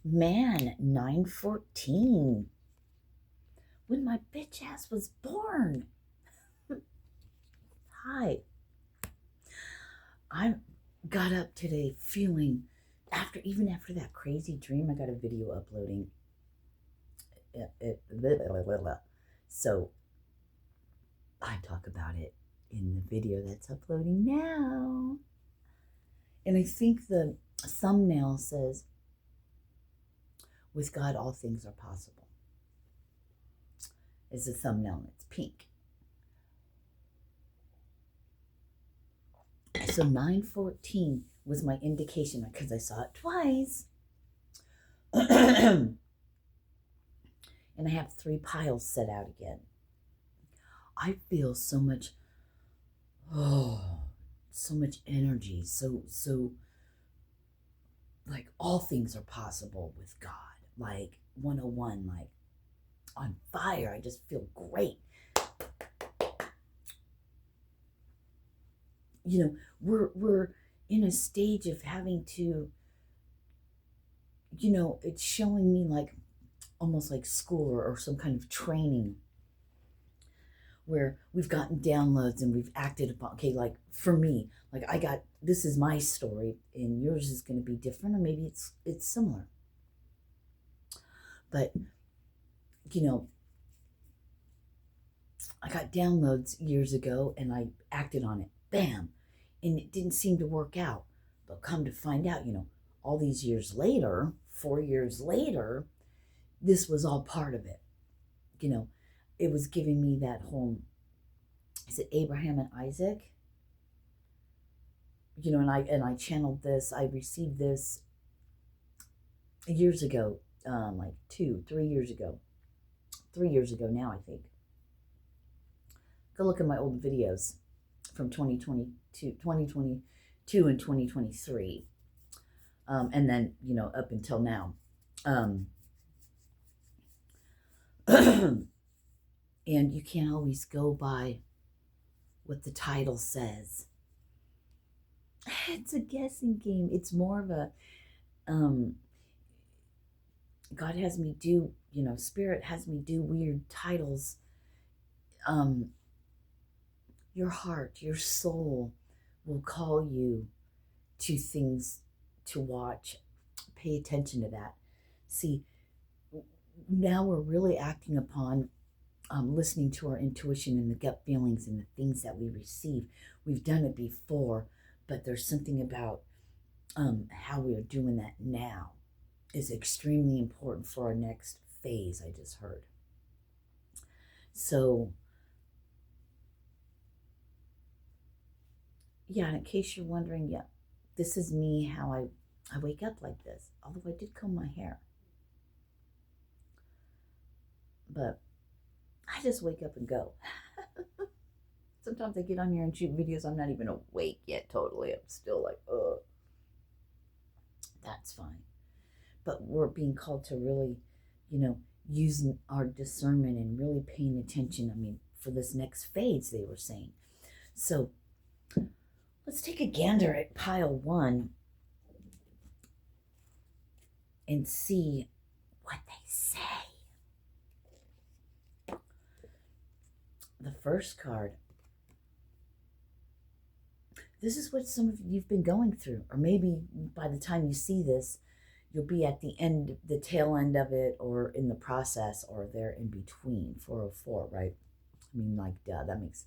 Man, 9:14. When my bitch ass was born. Hi. I got up today feeling even after that crazy dream. I got a video uploading. So I talk about it in the video that's uploading now. And I think the thumbnail says, "With God, all things are possible." Is the thumbnail, and it's pink. So 9:14 was my indication because I saw it twice. And I have 3 piles set out again. I feel so much energy. So like all things are possible with God. Like 101, like on fire. I just feel great. You know, we're in a stage of having to, it's showing me like almost like school or some kind of training where we've gotten downloads and we've acted upon. Okay, like for me, like this is my story and yours is going to be different, or maybe it's similar. But I got downloads years ago and I acted on it. Bam. And it didn't seem to work out. But come to find out, all these years later, 4 years later, this was all part of it. It was giving me that whole, is it Abraham and Isaac? And I channeled this, I received this years ago, like 3 years ago. 3 years ago now, I think. Go look at my old videos from 2022 and 2023. And then, up until now. And you can't always go by what the title says. It's a guessing game. It's more of a, God has me do, Spirit has me do weird titles. Your heart, your soul will call you to things to watch. Pay attention to that. See, now we're really acting upon listening to our intuition and the gut feelings and the things that we receive. We've done it before, but there's something about how we are doing that now is extremely important for our next phase, I just heard. So, yeah, and in case you're wondering, yeah, this is me, how I wake up like this, although I did comb my hair. But I just wake up and go. Sometimes I get on here and shoot videos, I'm not even awake yet totally. I'm still like, ugh. That's fine. But we're being called to really, using our discernment and really paying attention, for this next phase, they were saying. So let's take a gander at pile 1 and see what they say. The first card. This is what some of you've been going through, or maybe by the time you see this, you'll be at the end, the tail end of it, or in the process, or there in between. 404, right? Duh, that makes,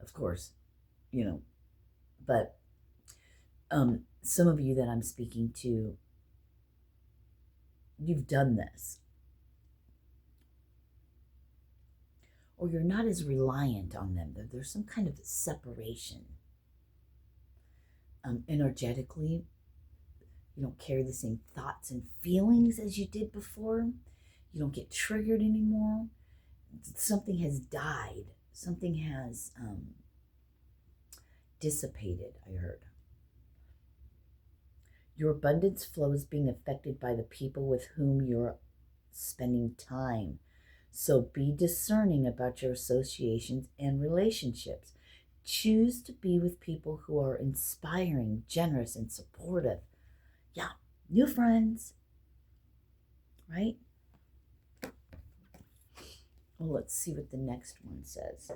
of course, but some of you that I'm speaking to, you've done this. Or you're not as reliant on them. There's some kind of separation. Energetically, you don't carry the same thoughts and feelings as you did before. You don't get triggered anymore. Something has died. Something has dissipated, I heard. Your abundance flow is being affected by the people with whom you're spending time. So be discerning about your associations and relationships. Choose to be with people who are inspiring, generous, and supportive. Yeah, new friends. right? Well, let's see what the next one says.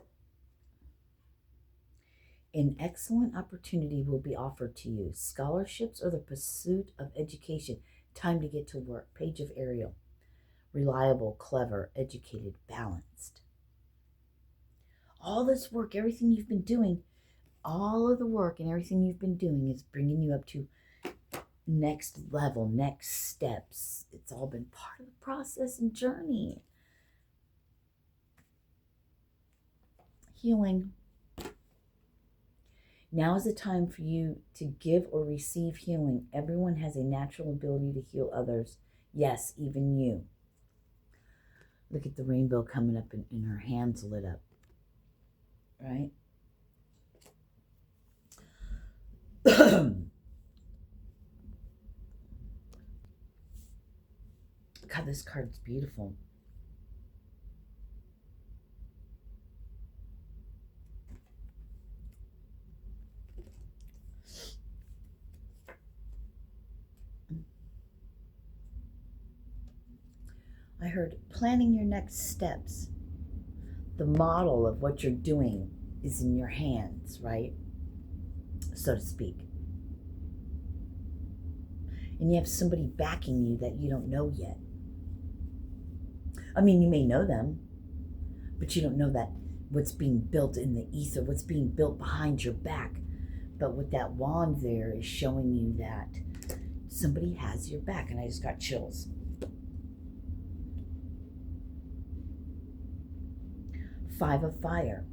An excellent opportunity will be offered to you. Scholarships or the pursuit of education. Time to get to work. Page of Ariel. Reliable, clever, educated, balanced. All this work, everything you've been doing, all of the work and everything you've been doing is bringing you up to next level, next steps. It's all been part of the process and journey. Healing. Now is the time for you to give or receive healing. Everyone has a natural ability to heal others. Yes, even you. Look at the rainbow coming up and her hands lit up. Right? God, this card's beautiful. I heard planning your next steps. The model of what you're doing is in your hands, right? So to speak. And you have somebody backing you that you don't know yet. I mean, you may know them, but you don't know that what's being built in the ether, what's being built behind your back. But with that wand there is showing you that somebody has your back. And I just got chills. Five of Fire,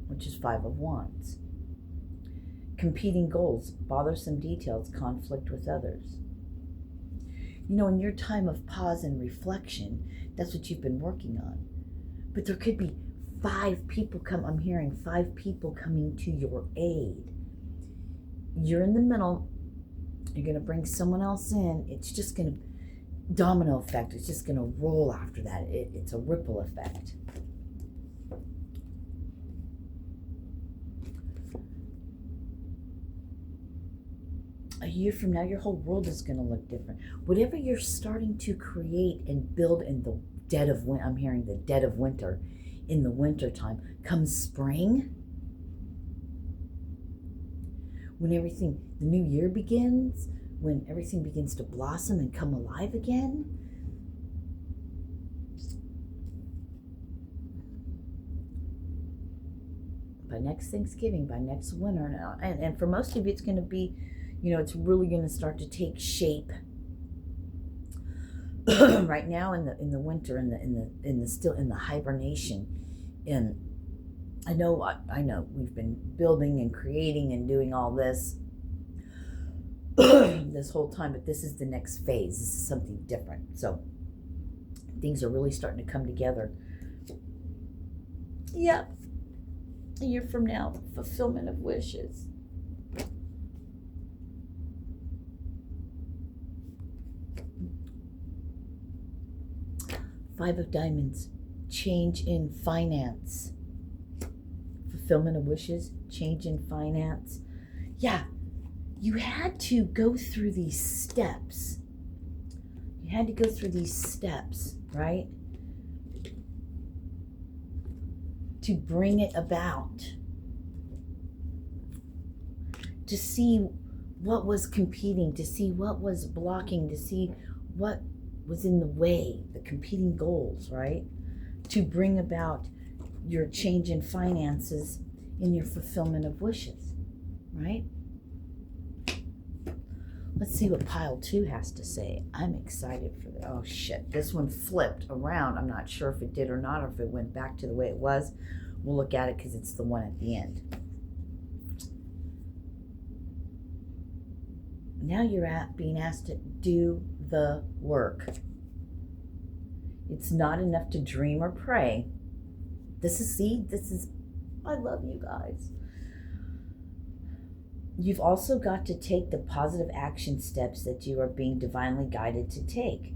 which is Five of Wands. Competing goals, bothersome details, conflict with others. You know, in your time of pause and reflection, that's what you've been working on. But there could be I'm hearing 5 people coming to your aid. You're in the middle. You're going to bring someone else in. It's just going to domino effect. It's just going to roll after that. It's a ripple effect. A year from now, your whole world is going to look different. Whatever you're starting to create and build in the dead of winter, I'm hearing the dead of winter, in the winter time, comes spring, when everything, the new year begins, when everything begins to blossom and come alive again. By next Thanksgiving, by next winter, now, and for most of you, it's going to be, you know, it's really going to start to take shape. Right now, in the winter, still in the hibernation, and I know we've been building and creating and doing all this this whole time, but this is the next phase. This is something different. So things are really starting to come together. Yep. A year from now, fulfillment of wishes. Five of Diamonds, change in finance. Fulfillment of wishes, change in finance. Yeah, you had to go through these steps. You had to go through these steps, right? To bring it about. To see what was competing, to see what was blocking, to see what was in the way, the competing goals, right? To bring about your change in finances in your fulfillment of wishes, right? Let's see what pile 2 has to say. I'm excited for that. Oh shit, this one flipped around. I'm not sure if it did or not, or if it went back to the way it was. We'll look at it because it's the one at the end. Now you're being asked to do the work. It's not enough to dream or pray. I love you guys. You've also got to take the positive action steps that you are being divinely guided to take.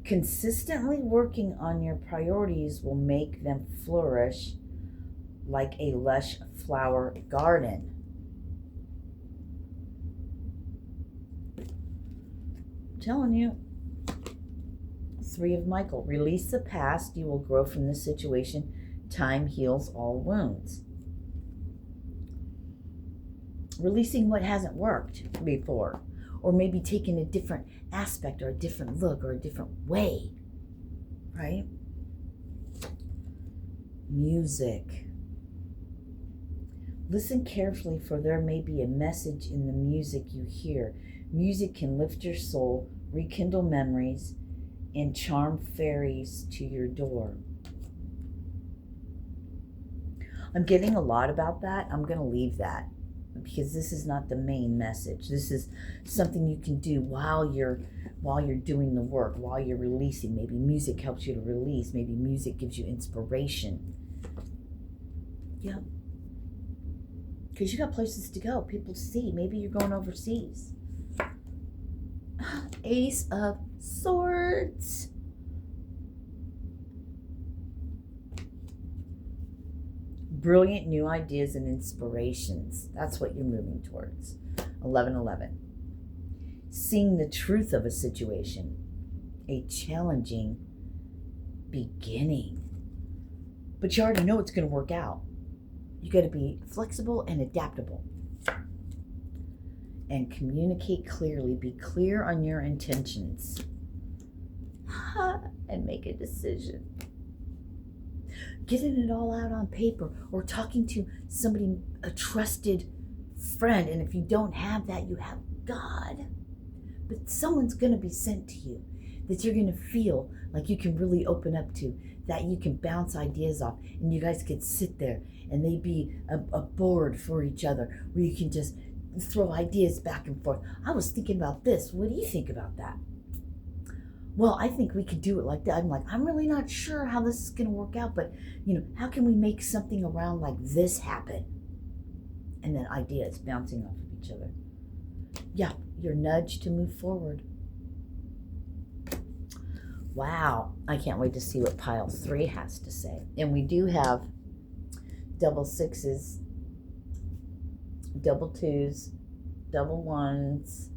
Consistently working on your priorities will make them flourish like a lush flower garden. I'm telling you, 3 of Michael. Release the past. You will grow from this situation. Time heals all wounds. Releasing what hasn't worked before, or maybe taking a different aspect or a different look or a different way, right? Music. Listen carefully, for there may be a message in the music you hear. Music can lift your soul, rekindle memories, and charm fairies to your door. I'm getting a lot about that. I'm going to leave that because this is not the main message. This is something you can do while you're doing the work, while you're releasing. Maybe music helps you to release. Maybe music gives you inspiration. Yeah. Because you got places to go, people to see. Maybe you're going overseas. Ace of Swords. Brilliant new ideas and inspirations. That's what you're moving towards. 11:11. Seeing the truth of a situation. A challenging beginning. But you already know it's going to work out. You got to be flexible and adaptable. And communicate clearly. Be clear on your intentions. And make a decision. Getting it all out on paper or talking to somebody, a trusted friend. And if you don't have that, you have God. But someone's going to be sent to you that you're going to feel like you can really open up to, that you can bounce ideas off, and you guys could sit there and they be a board for each other where you can just throw ideas back and forth. I was thinking about this. What do you think about that? Well, I think we could do it like that. I'm like, I'm really not sure how this is going to work out, but how can we make something around like this happen? And then ideas bouncing off of each other. Yeah, your nudge to move forward. Wow, I can't wait to see what pile 3 has to say. And we do have double 6s, double 2s, double 1s,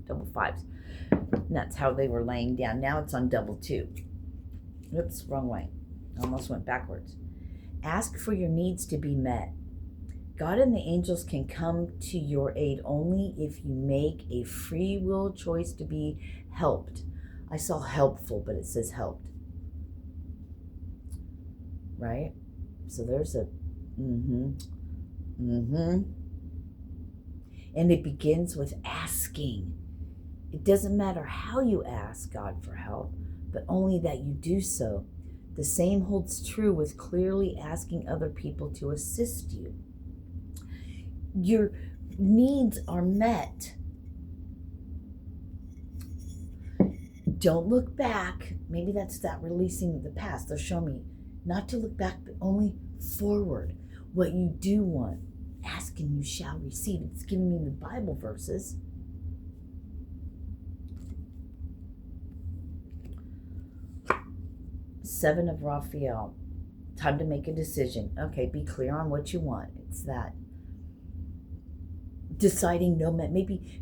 double 5s. And that's how they were laying down. Now it's on double 2. Oops, wrong way. Almost went backwards. Ask for your needs to be met. God and the angels can come to your aid only if you make a free will choice to be helped. I saw helpful, but it says helped. Right? So there's a and it begins with asking. It doesn't matter how you ask God for help, but only that you do so. The same holds true with clearly asking other people to assist you. Your needs are met. Don't look back. Maybe that's that releasing the past. They'll show me not to look back, but only forward. What you do want, ask and you shall receive. It's giving me the Bible verses. Seven of Raphael. Time to make a decision. Okay, be clear on what you want. It's that. Deciding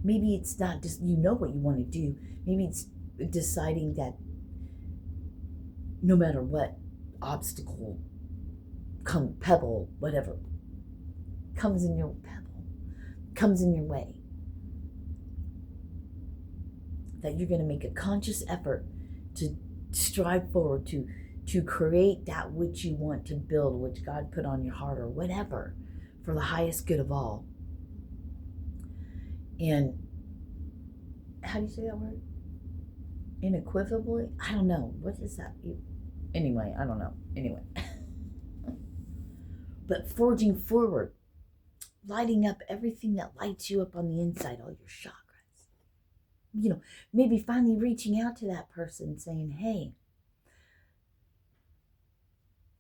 maybe it's not just what you want to do. Maybe it's deciding that no matter what obstacle, pebble, whatever, comes in your way, that you're going to make a conscious effort to strive forward to create that which you want to build, which God put on your heart or whatever, for the highest good of all. And how do you say that word? Unequivocally? I don't know. What is that? Anyway, I don't know. Anyway. But forging forward, lighting up everything that lights you up on the inside, all your chakras. Maybe finally reaching out to that person saying, hey,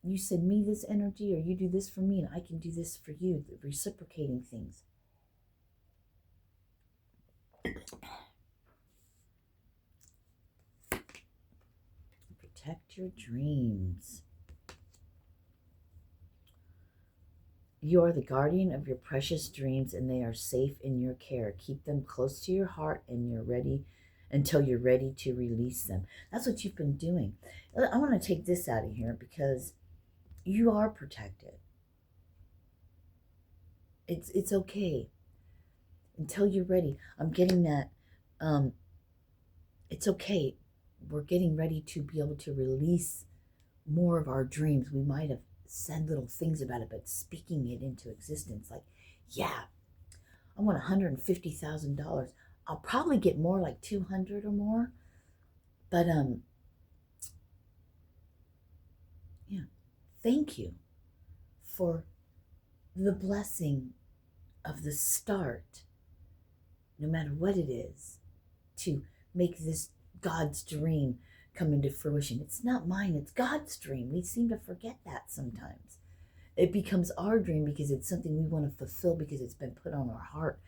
you send me this energy or you do this for me and I can do this for you. Reciprocating things. Protect your dreams. You are the guardian of your precious dreams and they are safe in your care. Keep them close to your heart and until you're ready to release them. That's what you've been doing. I want to take this out of here because you are protected. It's okay until you're ready. I'm getting that. It's okay. We're getting ready to be able to release more of our dreams. We might have said little things about it, but speaking it into existence, like, yeah, I want $150,000. I'll probably get more, like 200 or more. But yeah, thank you for the blessing of the start, no matter what it is, to make this God's dream come into fruition. It's not mine, it's God's dream. We seem to forget that sometimes. It becomes our dream because it's something we want to fulfill, because it's been put on our heart,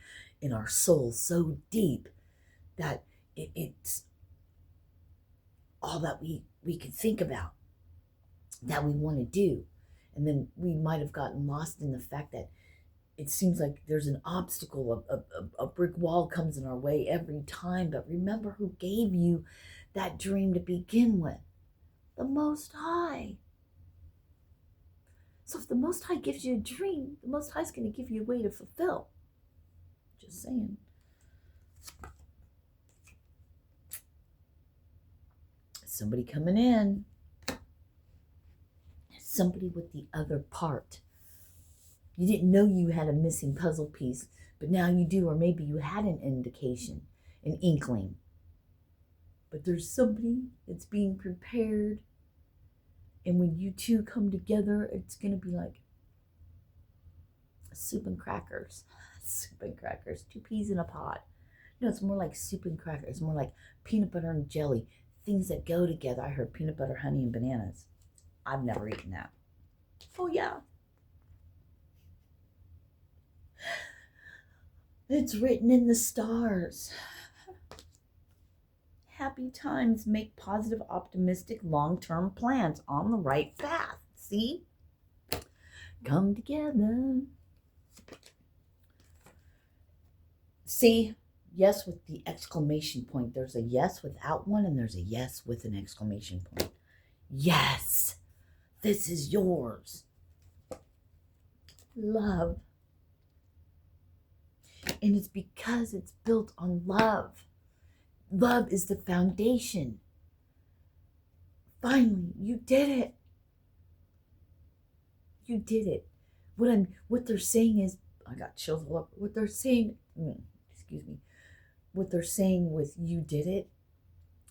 in our soul, so deep that it's all that we can think about, that we want to do. And then we might have gotten lost in the fact that it seems like there's an obstacle, a brick wall comes in our way every time. But remember who gave you that dream to begin with: the Most High. So if the Most High gives you a dream, the Most High is going to give you a way to fulfill. Just saying. Somebody coming in. Somebody with the other part. You didn't know you had a missing puzzle piece, but now you do, or maybe you had an indication, an inkling. But there's somebody that's being prepared, and when you two come together, it's going to be like soup and crackers. Soup and crackers, 2 peas in a pod. No, it's more like soup and crackers. It's more like peanut butter and jelly, things that go together. I heard peanut butter, honey, and bananas. I've never eaten that. Oh, yeah. It's written in the stars. Happy times make positive, optimistic, long-term plans on the right path. See? Come together. See? Yes with the exclamation point. There's a yes without one, and there's a yes with an exclamation point. Yes. This is yours. Love. And it's because it's built on love. Love is the foundation. Finally, you did it. You did it. What they're saying is, I got chills all up. What they're saying, excuse me. What they're saying with you did it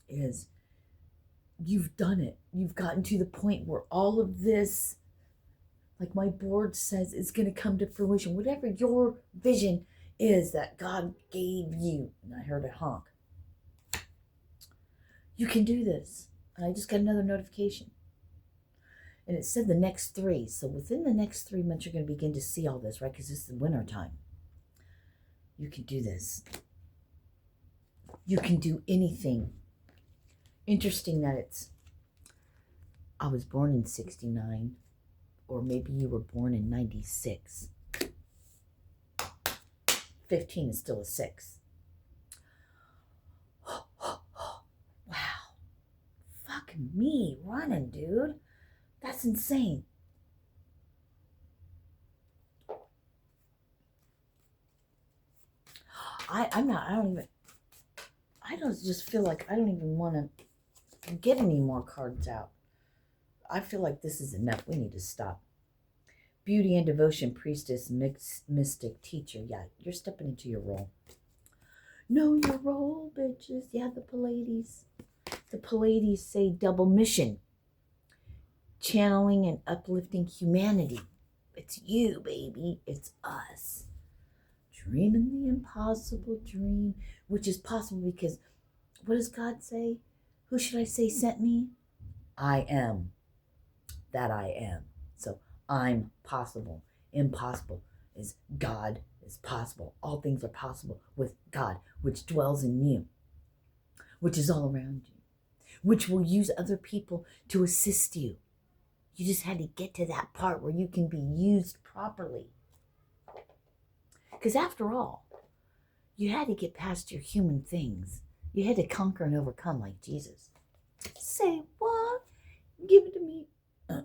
is, you've done it. You've gotten to the point where all of this, like my board says, is going to come to fruition. Whatever your vision is that God gave you. And I heard a honk. You can do this. And I just got another notification. And it said the next 3. So within the next 3 months, you're going to begin to see all this, right? Because this is winter time. You can do this. You can do anything. Interesting that I was born in 69, or maybe you were born in 96. 15 is still a 6. Wow. Fucking me running, dude. That's insane. I just feel like I don't even want to get any more cards out. I feel like this is enough. We need to stop. Beauty and devotion, priestess, mystic, teacher. Yeah, you're stepping into your role. Know your role, bitches. Yeah, the Pleiades. The Pleiades say double mission. Channeling and uplifting humanity. It's you, baby. It's us. Dreaming the impossible dream, which is possible because what does God say? Who should I say sent me? I am that I am. So I'm possible. Impossible is God is possible. All things are possible with God, which dwells in you, which is all around you, which will use other people to assist you. You just had to get to that part where you can be used properly. Because after all, you had to get past your human things You had to conquer and overcome like Jesus. Say what? Give it to me. I'm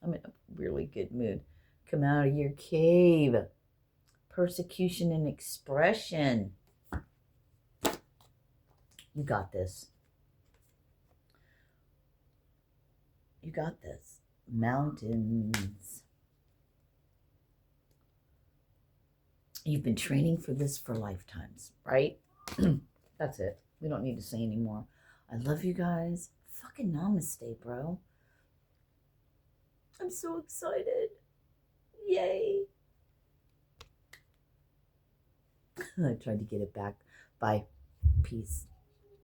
in a really good mood. Come out of your cave. Persecution and expression. You got this. You got this. Mountains. You've been training for this for lifetimes, right? That's it. We don't need to say anymore. I love you guys. Fucking namaste, bro. I'm so excited. Yay. I tried to get it back. Bye. Peace.